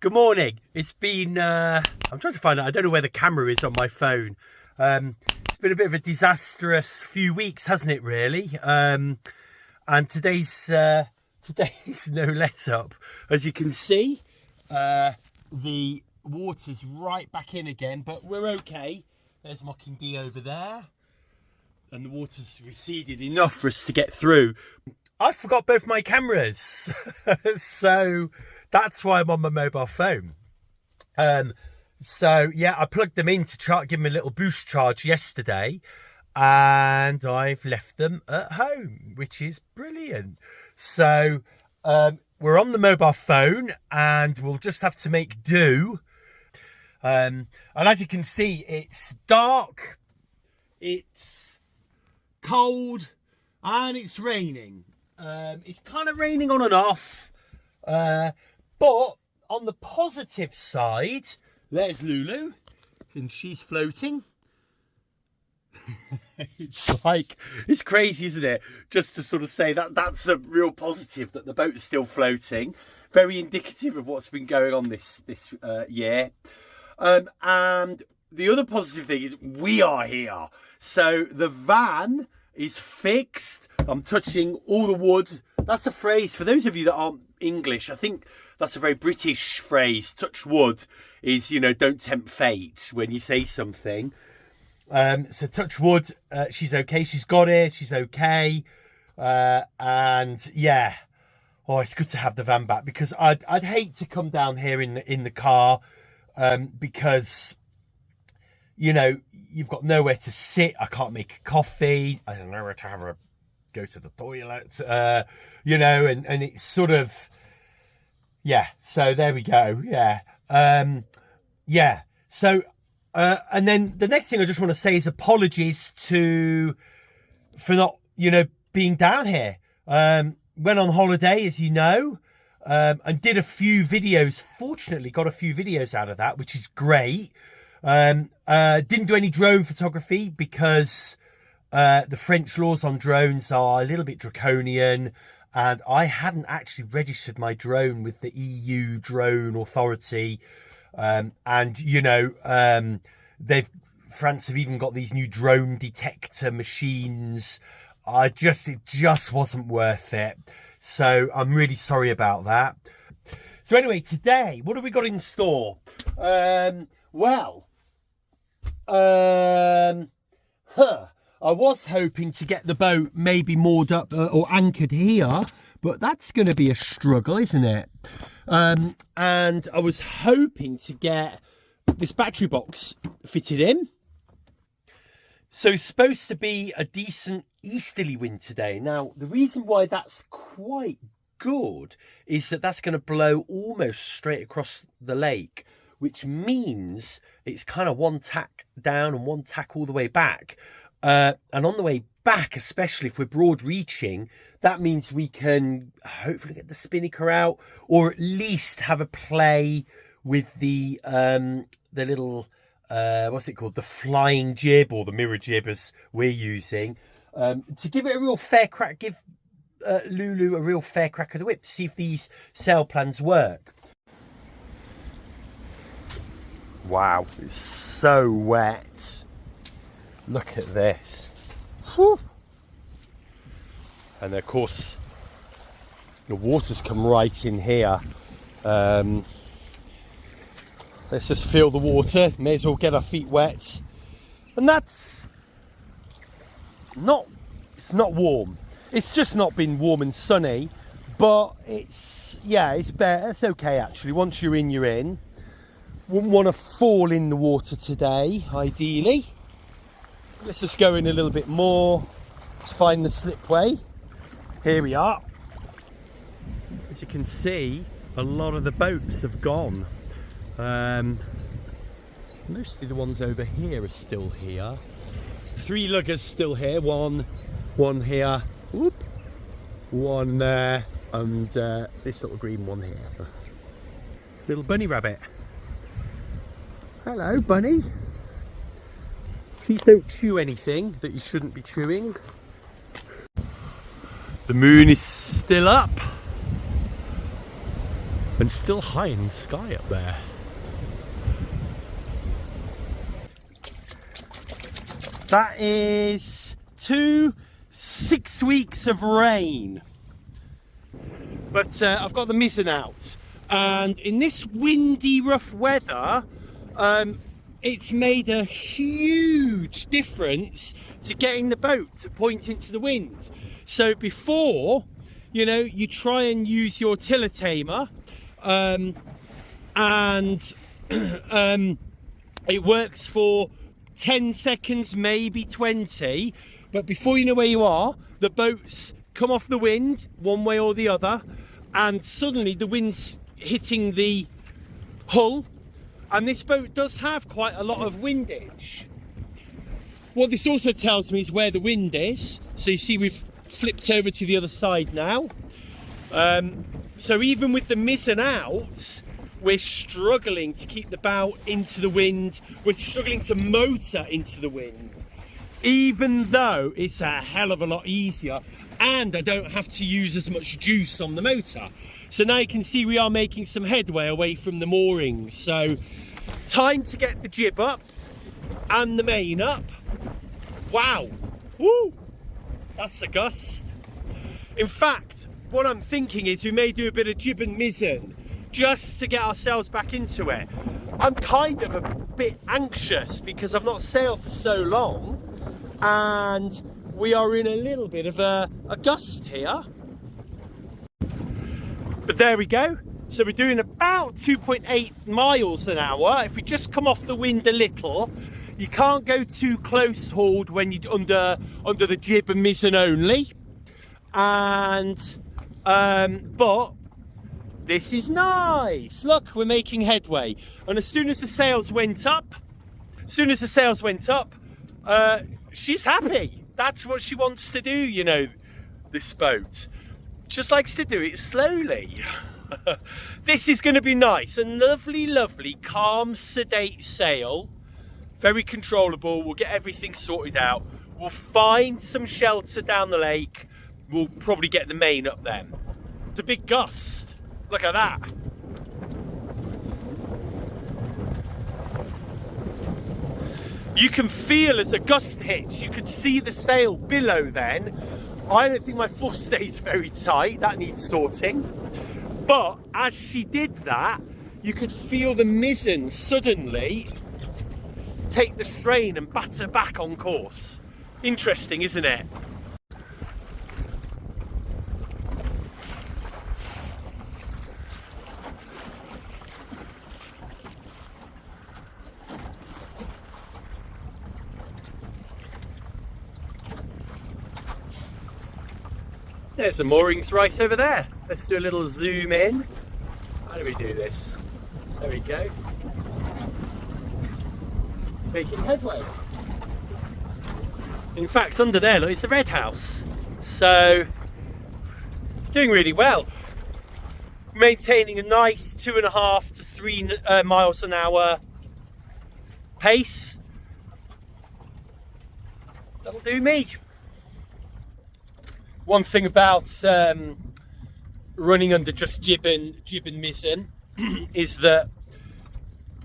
Good morning. It's been, I'm trying to find out, I don't know where the camera is on my phone. It's been a bit of a disastrous few weeks, hasn't it, really? And today's no let up. As you can see, the water's right back in again, but we're okay. There's Mocking D over there. And the water's receded enough for us to get through. I forgot both my cameras. So that's why I'm on my mobile phone. So yeah, I plugged them in to give them a little boost charge yesterday, and I've left them at home, which is brilliant. So we're on the mobile phone and we'll just have to make do. And as you can see, it's dark, it's cold, and it's raining. It's kind of raining on and off, but on the positive side, there's Lulu, and she's floating. It's crazy, isn't it? Just to sort of say that's a real positive, that the boat's still floating. Very indicative of what's been going on this year. And the other positive thing is we are here. So the van is fixed. I'm touching all the wood. That's a phrase for those of you that aren't English. I think that's a very British phrase. Touch wood is, you know, don't tempt fate when you say something. So touch wood. She's okay. She's got it. She's okay. And yeah. Oh, it's good to have the van back, because I'd hate to come down here in the car, because, you know, you've got nowhere to sit. I can't make a coffee. I don't know where to go to the toilet, you know, and it's sort of, yeah. So there we go. Yeah. Yeah. So, and then the next thing I just want to say is apologies for not, you know, being down here. Went on holiday, as you know, and did a few videos. Fortunately, got a few videos out of that, which is great. Didn't do any drone photography because the French laws on drones are a little bit draconian, and I hadn't actually registered my drone with the EU Drone Authority. And you know, France have even got these new drone detector machines. It just wasn't worth it. So I'm really sorry about that. So anyway, today, what have we got in store? I was hoping to get the boat maybe moored up or anchored here, but that's going to be a struggle, isn't it? And I was hoping to get this battery box fitted in. So it's supposed to be a decent easterly wind today. Now, the reason why that's quite good is that that's going to blow almost straight across the lake, which means it's kind of one tack down and one tack all the way back. And on the way back, especially if we're broad reaching, that means we can hopefully get the spinnaker out, or at least have a play with the little, what's it called? The flying jib, or the mirror jib as we're using, to give it a real fair crack, give Lulu a real fair crack of the whip to see if these sail plans work. Wow, it's so wet. Look at this. Whew. And of course, the water's come right in here. Let's just feel the water. May as well get our feet wet. And it's not warm. It's just not been warm and sunny, but it's better. It's okay, actually. Once you're in, you're in. Wouldn't want to fall in the water today, ideally. Let's just go in a little bit more. Let's find the slipway. Here we are. As you can see, a lot of the boats have gone. Mostly the ones over here are still here. 3 luggers still here. One here. Whoop. One there. And this little green one here. Little bunny rabbit. Hello, bunny. Please don't chew anything that you shouldn't be chewing. The moon is still up. and still high in the sky up there. That is 6 weeks of rain. But I've got the mizzen out, and in this windy, rough weather, it's made a huge difference to getting the boat to point into the wind. So before, you know, you try and use your tiller tamer, and it works for 10 seconds, maybe 20, but before you know where you are, the boat's come off the wind one way or the other, and suddenly the wind's hitting the hull, and this boat does have quite a lot of windage. What this also tells me is where the wind is. So you see we've flipped over to the other side now. So even with the mizzen out, we're struggling to keep the bow into the wind. We're struggling to motor into the wind, even though it's a hell of a lot easier and I don't have to use as much juice on the motor. So now you can see we are making some headway away from the moorings. So time to get the jib up and the main up. Wow, woo, that's a gust. In fact, what I'm thinking is we may do a bit of jib and mizzen just to get ourselves back into it. I'm kind of a bit anxious because I've not sailed for so long, and we are in a little bit of a gust here. But there we go. So we're doing about 2.8 miles an hour. If we just come off the wind a little, you can't go too close hauled when you're under the jib and mizzen only. And but this is nice. Look, we're making headway. And as soon as the sails went up, she's happy. That's what she wants to do, you know, this boat. Just likes to do it slowly. This is going to be nice. A lovely, lovely, calm, sedate sail. Very controllable. We'll get everything sorted out. We'll find some shelter down the lake. We'll probably get the main up then. It's a big gust. Look at that. You can feel as a gust hits, you could see the sail below then. I don't think my forestay is very tight. That needs sorting. But as she did that, you could feel the mizzen suddenly take the strain and batter back on course. Interesting, isn't it? There's the moorings right over there. Let's do a little zoom in. How do we do this? There we go. Making headway. In fact, under there, look, it's the red house. So, doing really well. Maintaining a nice 2.5 to 3 miles an hour pace. That'll do me. One thing about running under just jib and mizzen is that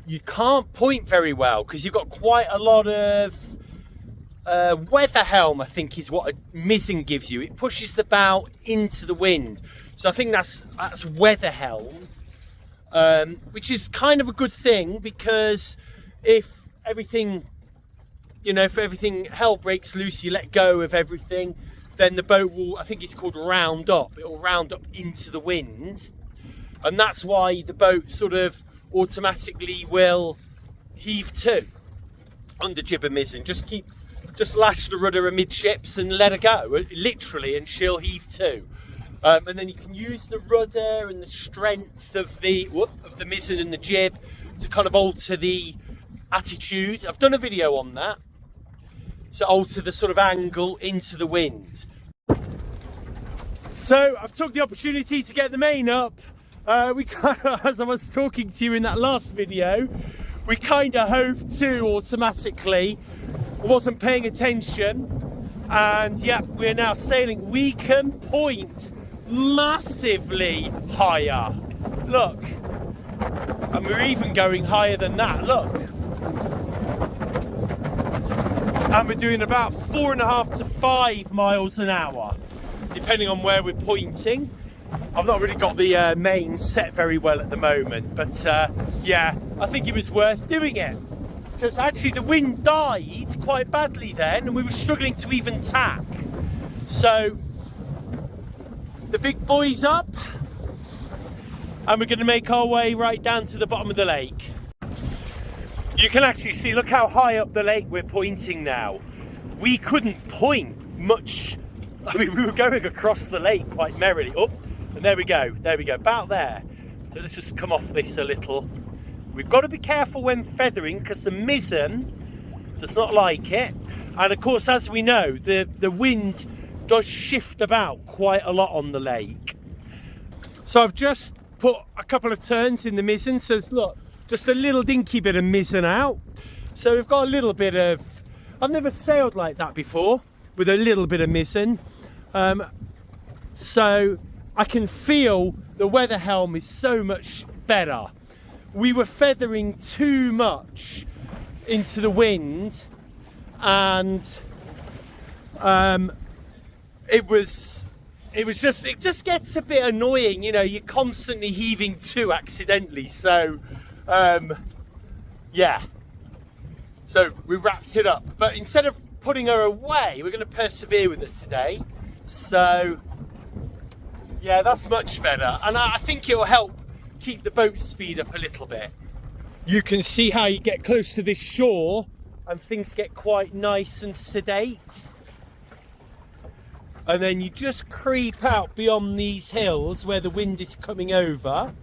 you can't point very well because you've got quite a lot of weather helm, I think is what a mizzen gives you. It pushes the bow into the wind. So I think that's weather helm, which is kind of a good thing, because if everything, you know, if everything hell breaks loose, you let go of everything, then the boat will, I think it's called round up. It will round up into the wind. And that's why the boat sort of automatically will heave to under jib and mizzen. Just lash the rudder amidships and let her go, literally, and she'll heave to. And then you can use the rudder and the strength of the mizzen and the jib to kind of alter the attitude. I've done a video on that. To alter the sort of angle into the wind. So I've took the opportunity to get the main up. We kind of, as I was talking to you in that last video, we kind of hove to automatically. I wasn't paying attention, and yeah, we're now sailing. We can point massively higher. Look. And we're even going higher than that, look. And we're doing about 4.5 to 5 miles an hour, depending on where we're pointing. I've not really got the main set very well at the moment, but yeah, I think it was worth doing it. Because actually the wind died quite badly then, and we were struggling to even tack. So, the big boy's up, and we're going to make our way right down to the bottom of the lake. You can actually see, look how high up the lake we're pointing now. We couldn't point much. I mean, we were going across the lake quite merrily. Oh, and there we go, about there. So let's just come off this a little. We've got to be careful when feathering because the mizzen does not like it. And of course, as we know, the wind does shift about quite a lot on the lake. So I've just put a couple of turns in the mizzen, so look, just a little dinky bit of mizzen out. So we've got a little bit of, I've never sailed like that before, with a little bit of mizzen. So I can feel the weather helm is so much better. We were feathering too much into the wind, and it just gets a bit annoying, you know, you're constantly heaving to accidentally. So yeah, so we wrapped it up, but instead of putting her away, we're going to persevere with it today. So yeah, that's much better, and I think it will help keep the boat speed up a little bit. You can see how you get close to this shore and things get quite nice and sedate. And then you just creep out beyond these hills where the wind is coming over.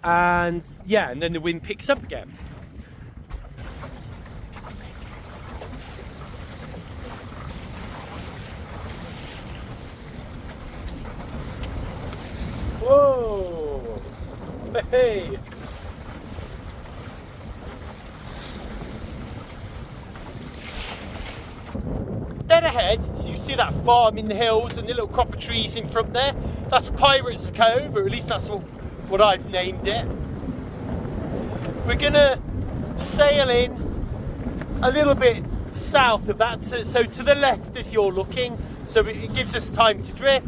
And yeah, and then the wind picks up again. Whoa! Hey! Dead ahead, so you see that farm in the hills and the little crop of trees in front there. That's Priates Cove, or at least that's what I've named it. We're gonna sail in a little bit south of that, so to the left as you're looking, so it gives us time to drift.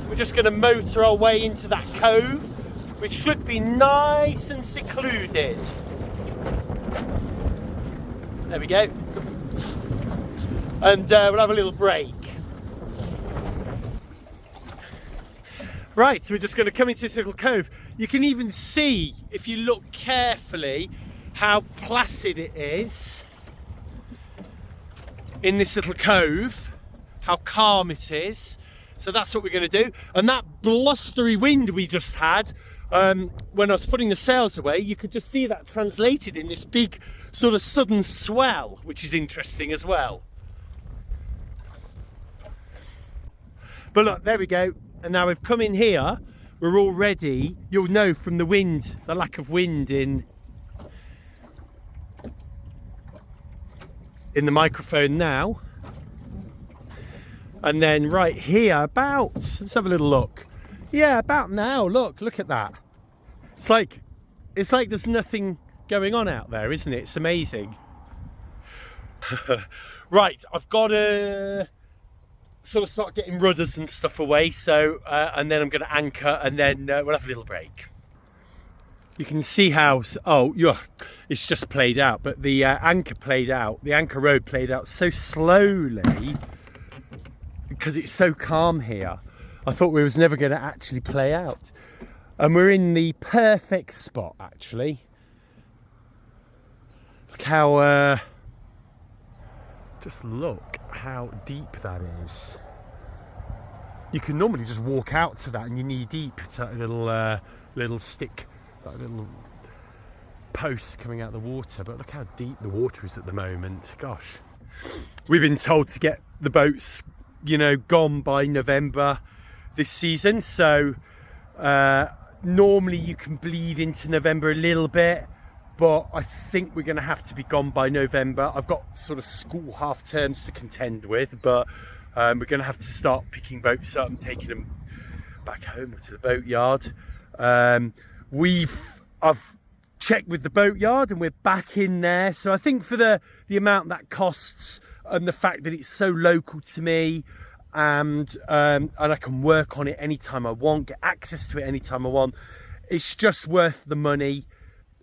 We're just gonna motor our way into that cove, which should be nice and secluded. There we go. And we'll have a little break. Right, so we're just going to come into this little cove. You can even see, if you look carefully, how placid it is in this little cove, how calm it is. So that's what we're going to do. And that blustery wind we just had, when I was putting the sails away, you could just see that translated in this big sort of sudden swell, which is interesting as well. But look, there we go. And now we've come in here, we're all ready. You'll know from the wind, the lack of wind in the microphone now. And then right here, let's have a little look. Yeah, about now, look at that. It's like there's nothing going on out there, isn't it? It's amazing. Right, I've got to sort of start getting rudders and stuff away, so and then I'm going to anchor, and then we'll have a little break. You can see how, it's just played out, but the anchor road played out so slowly because it's so calm here. I thought we was never going to actually play out, and we're in the perfect spot actually. Look how just look how deep that is. You can normally just walk out to that and you're knee deep. It's that little stick, that little post coming out of the water. But look how deep the water is at the moment. Gosh, we've been told to get the boats, gone by November this season. So normally you can bleed into November a little bit, but I think we're going to have to be gone by November. I've got sort of school half terms to contend with, but we're going to have to start picking boats up and taking them back home to the boat yard. I've checked with the boatyard and we're back in there. So I think for the amount that costs and the fact that it's so local to me, and I can work on it anytime I want, get access to it anytime I want, it's just worth the money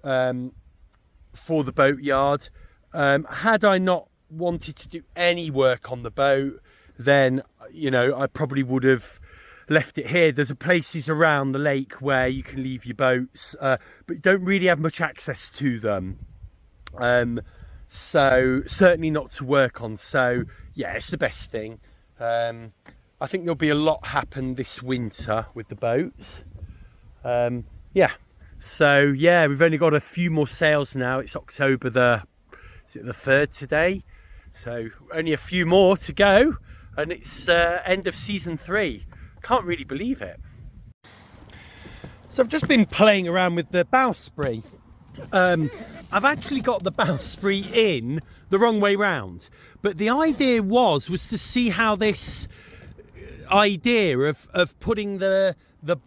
for the boatyard. Had I not wanted to do any work on the boat, then, you know, I probably would have left it here. There's places around the lake where you can leave your boats, but you don't really have much access to them. So certainly not to work on. So yeah, it's the best thing. I think there'll be a lot happen this winter with the boats. Yeah. So yeah, we've only got a few more sails now. It's October the 3rd today. So only a few more to go, and it's end of season 3. Can't really believe it. So I've just been playing around with the Bowsprit. I've actually got the Bowsprit in the wrong way round, but the idea was to see how this idea of putting the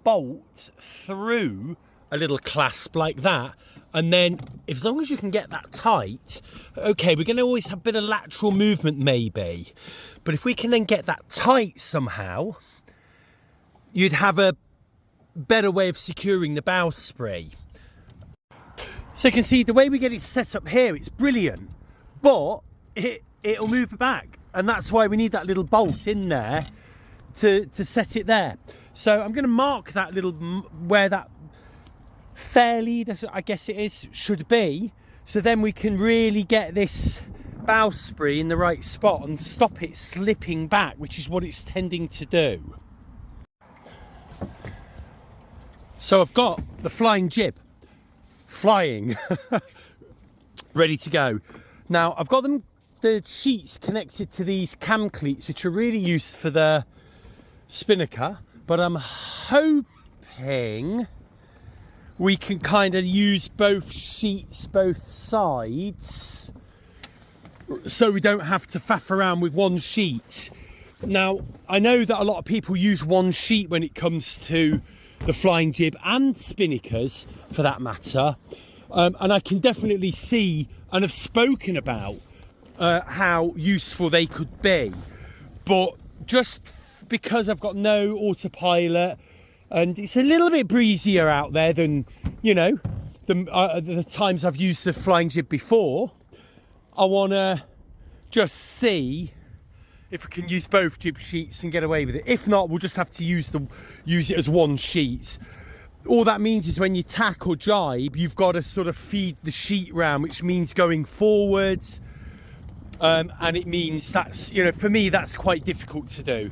bolt through a little clasp like that, and then as long as you can get that tight, okay, we're going to always have a bit of lateral movement maybe, but if we can then get that tight somehow, you'd have a better way of securing the Bowsprit. So you can see the way we get it set up here, it's brilliant, but it'll move back, and that's why we need that little bolt in there to set it there. So I'm going to mark that little, where that fair lead, I guess it is, should be, so then we can really get this Bowsprit in the right spot and stop it slipping back, which is what it's tending to do. So I've got the flying jib flying ready to go. Now I've got the sheets connected to these cam cleats, which are really used for the spinnaker, but I'm hoping we can kind of use both sheets, both sides, so we don't have to faff around with one sheet. Now, I know that a lot of people use one sheet when it comes to the flying jib and spinnakers, for that matter, and I can definitely see and have spoken about how useful they could be, but just because I've got no autopilot and it's a little bit breezier out there than, you know, the times I've used the flying jib before, I want to just see if we can use both jib sheets and get away with it. If not, we'll just have to use it as one sheet. All that means is when you tack or jibe, you've got to sort of feed the sheet round, which means going forwards, and it means that's, you know, for me that's quite difficult to do.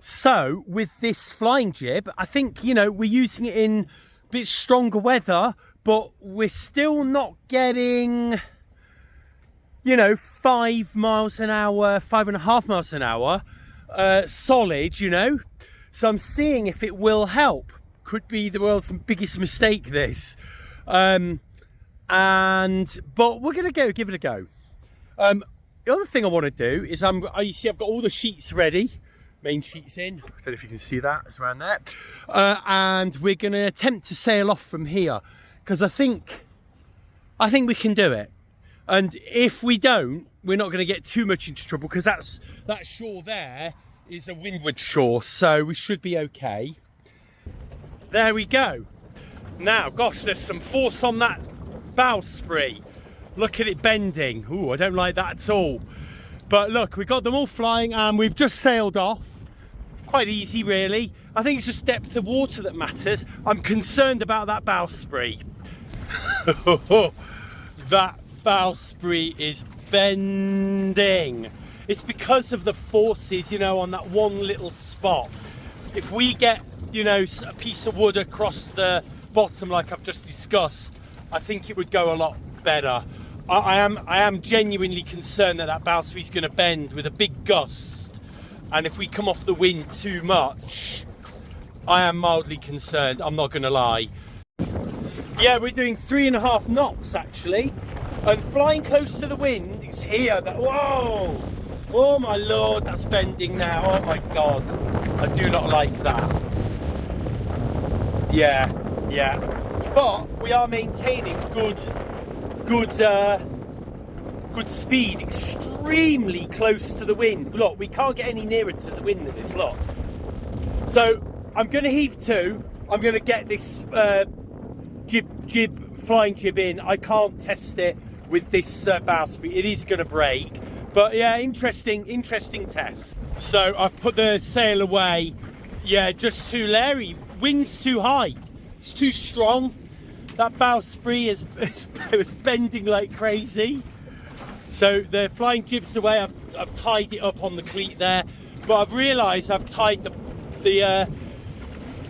So with this flying jib, I think, you know, we're using it in a bit stronger weather, but we're still not getting, you know, 5 miles an hour, 5.5 miles an hour, solid, you know. So I'm seeing if it will help. Could be the world's biggest mistake, this. But we're gonna give it a go. The other thing I want to do is you see I've got all the sheets ready. Main sheets in, I don't know if you can see that, it's around there, and we're going to attempt to sail off from here, because I think we can do it, and if we don't, we're not going to get too much into trouble, because that shore there is a windward shore, so we should be okay. There we go. Now, gosh, there's some force on that Bowsprit. Look at it bending. Ooh, I don't like that at all. But look, we got them all flying and we've just sailed off. Quite easy, really. I think it's just depth of water that matters. I'm concerned about that Bowsprit. That Bowsprit is bending. It's because of the forces, you know, on that one little spot. If we get, you know, a piece of wood across the bottom like I've just discussed, I think it would go a lot better. I am genuinely concerned that Bowsprit's going to bend with a big gust, and if we come off the wind too much, I am mildly concerned, I'm not going to lie. Yeah, we're doing 3.5 knots actually, and flying close to the wind. It's here that, whoa, oh my lord, that's bending now. Oh my god, I do not like that. Yeah, yeah. But we are maintaining good speed, extremely close to the wind. Look, we can't get any nearer to the wind than this, look. So I'm going to heave to. I'm going to get this flying jib in. I can't test it with this bowsprit. It is going to break. But yeah, interesting test. So I've put the sail away. Yeah, just too leery. Wind's too high. It's too strong. That bowsprit is bending like crazy. So the flying jib's away. I've tied it up on the cleat there, but I've realised I've tied the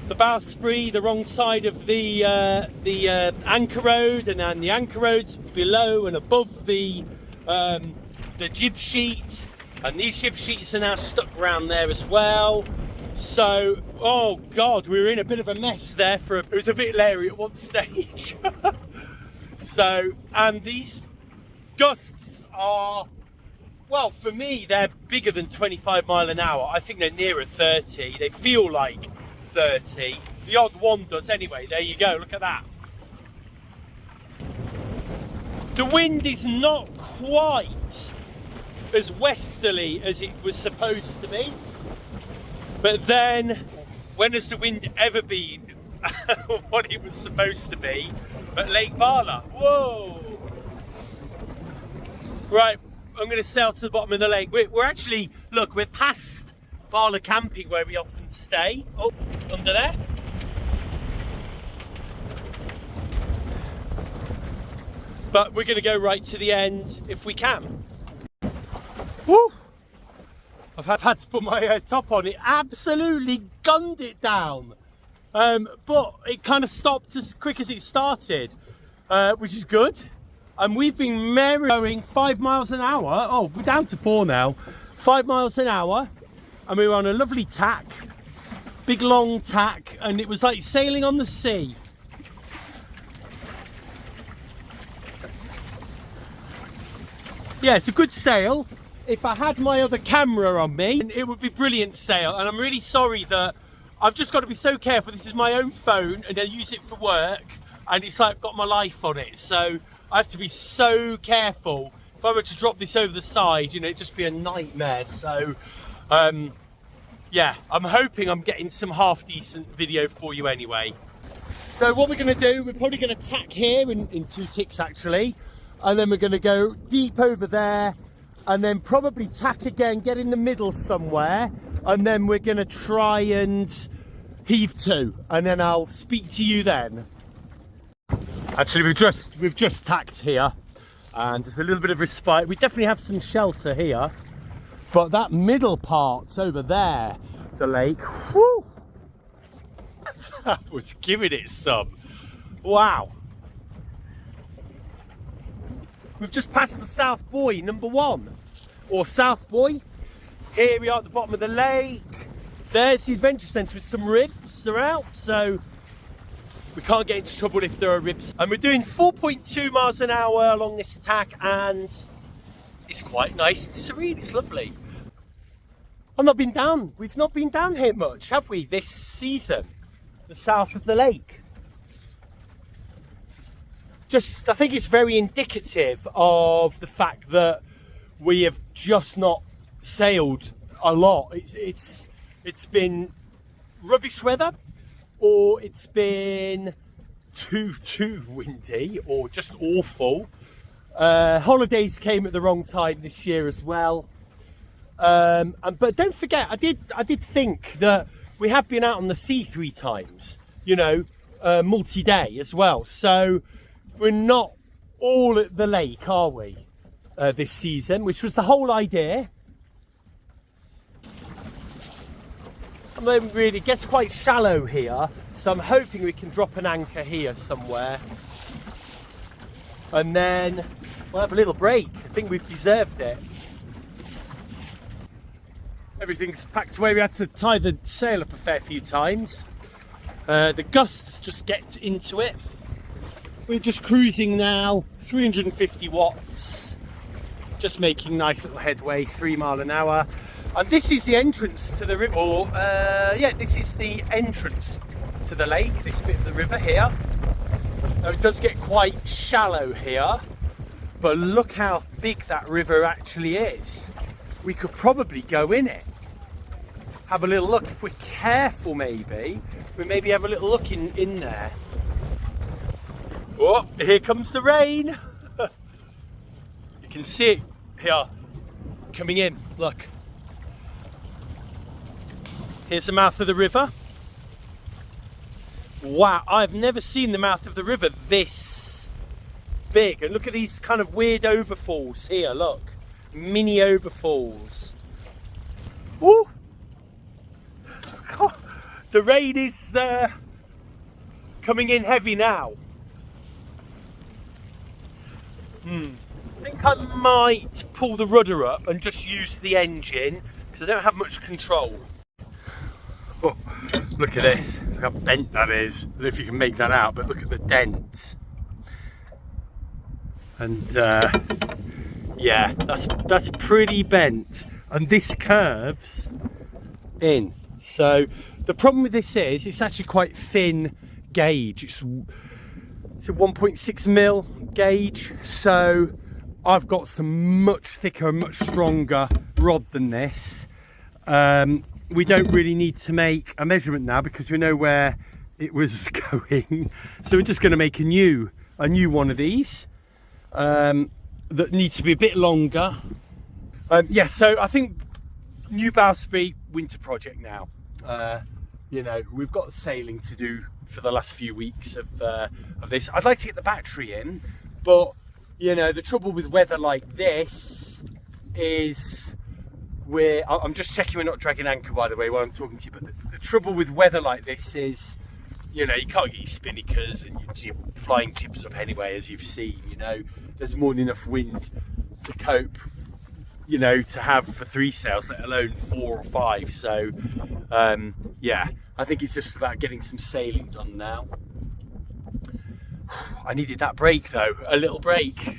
bowsprit the wrong side of the anchor road, and then the anchor road's below and above the jib sheet, and these jib sheets are now stuck around there as well. So, oh God, we were in a bit of a mess there. It was a bit leery at one stage. So, and these gusts are, well, for me, they're bigger than 25 mile an hour. I think they're nearer 30. They feel like 30. The odd one does anyway. There you go, look at that. The wind is not quite as westerly as it was supposed to be. But then, when has the wind ever been what it was supposed to be at Lake Bala? Whoa! Right, I'm going to sail to the bottom of the lake. We're actually, look, we're past Bala camping where we often stay. Oh, under there. But we're going to go right to the end if we can. Woo! I've had to put my top on. It absolutely gunned it down. But it kind of stopped as quick as it started, which is good. And we've been merry-going 5 miles an hour. Oh, we're down to 4 now. 5 miles an hour. And we were on a lovely tack. Big long tack. And it was like sailing on the sea. Yeah, it's a good sail. If I had my other camera on me, it would be brilliant sail. And I'm really sorry that I've just got to be so careful. This is my own phone and I use it for work, and it's like got my life on it. So I have to be so careful. If I were to drop this over the side, you know, it'd just be a nightmare. So yeah, I'm hoping I'm getting some half decent video for you anyway. So what we're going to do, we're probably going to tack here in 2 ticks actually. And then we're going to go deep over there. And then probably tack again, get in the middle somewhere, and then we're going to try and heave to, and then I'll speak to you then. Actually, we've just tacked here, and there's a little bit of respite. We definitely have some shelter here, but that middle part's over there, the lake. Whew! That was giving it some. Wow. We've just passed the South Buoy, number 1, or South Buoy. Here we are at the bottom of the lake. There's the adventure centre with some ribs throughout, so we can't get into trouble if there are ribs. And we're doing 4.2 miles an hour along this tack, and it's quite nice and serene. It's lovely. We've not been down here much, have we, this season? The south of the lake. I think it's very indicative of the fact that we have just not sailed a lot. It's been rubbish weather, or it's been too windy, or just awful. Holidays came at the wrong time this year as well. But don't forget, I did think that we have been out on the sea 3 times, you know, multi-day as well. So we're not all at the lake, are we, this season, which was the whole idea. And then really it gets quite shallow here, so I'm hoping we can drop an anchor here somewhere. And then we'll have a little break. I think we've deserved it. Everything's packed away. We had to tie the sail up a fair few times. The gusts just get into it. We're just cruising now, 350 watts, just making nice little headway, 3 mile an hour. And this is the entrance to the river, yeah, this is the entrance to the lake, this bit of the river here. Now it does get quite shallow here, but look how big that river actually is. We could probably go in it. Have a little look. If we're careful, maybe we maybe have a little look in there. Oh, here comes the rain. You can see it here coming in. Look. Here's the mouth of the river. Wow, I've never seen the mouth of the river this big. And look at these kind of weird overfalls here, look. Mini overfalls. Woo! God, the rain is coming in heavy now. I think I might pull the rudder up and just use the engine because I don't have much control. Oh, look at this. Look how bent that is. I don't know if you can make that out, but look at the dents. And yeah, that's pretty bent. And this curves in. So the problem with this is it's actually quite thin gauge. It's a 1.6 mil gauge. So I've got some much thicker and much stronger rod than this. We don't really need to make a measurement now because we know where it was going. So we're just going to make a new one of these that needs to be a bit longer. Yeah, so I think new Bowsprit winter project now. You know, we've got sailing to do for the last few weeks of this. I'd like to get the battery in, but you know, the trouble with weather like this is I'm just checking we're not dragging anchor, by the way, while I'm talking to you, but the trouble with weather like this is, you know, you can't get your spinnaker and your flying jibs up anyway, as you've seen. You know, there's more than enough wind to cope, you know, to have for 3 sails, let alone 4 or 5. So yeah, I think it's just about getting some sailing done now. I needed that break though, a little break.